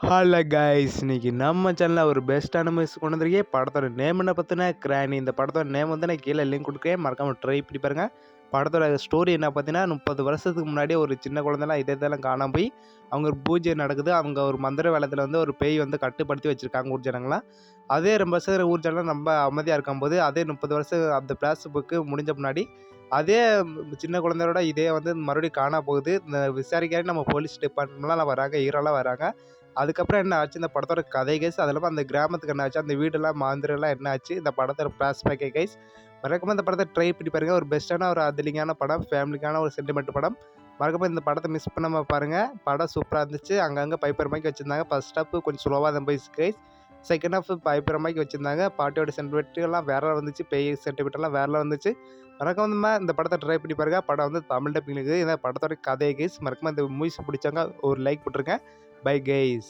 Hello guys, இன்னைக்கு நம்ம சேனலில் ஒரு பெஸ்ட்டான மிஸ் கொண்டு வந்திருக்கேன். படத்தோட நேம் என்ன பார்த்தினா கிராணி. இந்த படத்தோட நேம் வந்து நான் கீழே லிங்க் கொடுக்குறேன், மறக்காமல் ட்ரை பண்ணி பாருங்க. படத்தோட ஸ்டோரி என்ன பார்த்தீங்கன்னா, 30 வருஷத்துக்கு முன்னாடி ஒரு சின்ன குழந்தைலாம் இதெல்லாம் காணாமல் போய் அவங்க ஒரு பூஜை நடக்குது. அவங்க ஒரு மந்திர வேலத்தில் வந்து ஒரு பேய் வந்து கட்டுப்படுத்தி வச்சுருக்காங்க ஊர் ஜனங்களாம். அதே ரொம்ப வருஷம் ஊர் ஜனங்களாம் ரொம்ப அமைதியாக இருக்கும்போது, அதே 30 வருஷம் அந்த புக்கு முடிஞ்ச முன்னாடி அதே சின்ன குழந்தையோட இதே வந்து மறுபடியும் காணா போகுது. இந்த விசாரிக்க நம்ம போலீஸ் டிபார்ட்மெண்ட்லாம் வராங்க, ஹீரோலாம் வராங்க. அதுக்கப்புறம் என்ன ஆச்சு, இந்த படத்தோட கதை கைஸ், அது இல்லாமல் அந்த கிராமத்துக்கு என்ன ஆச்சு, அந்த வீடெல்லாம் மாந்திரம்லாம் என்ன ஆச்சு, இந்த படத்தோட ஃப்ளாஷ்பேக்கே கைஸ். மறக்காம இந்த படத்தை ட்ரை பண்ணி பாருங்கள். ஒரு பெஸ்ட்டான ஒரு அதிலிங்கான படம், ஃபேமிலிக்கான ஒரு சென்டிமெண்ட் படம். மறக்காம இந்த படத்தை மிஸ் பண்ணாமல் பாருங்கள். படம் சூப்பராக இருந்துச்சு. அங்கங்கே பைப்பர் வச்சுருந்தாங்க. ஃபர்ஸ்ட் ஹாஃப் கொஞ்சம் ஸ்லோவாக தான் போயிடுச்சு கைஸ். செகண்ட் ஹாஃப் பைப்பர் வச்சுருந்தாங்க. பாட்டியோட சென்டிமெண்ட்டுலாம் வேற வந்துச்சு, பேய் சென்டிமெண்ட்லாம் வேற வந்துச்சு. மறக்காம இந்த படத்தை ட்ரை பண்ணி பாருங்கள். படம் வந்து தமிழ் டப்பிங் இருக்குது. இந்த படத்தோட கதை கைஸ். மறக்காம இந்த மூவிஸ் பிடிச்சாங்க ஒரு லைக் போட்டுருங்க. Bye guys.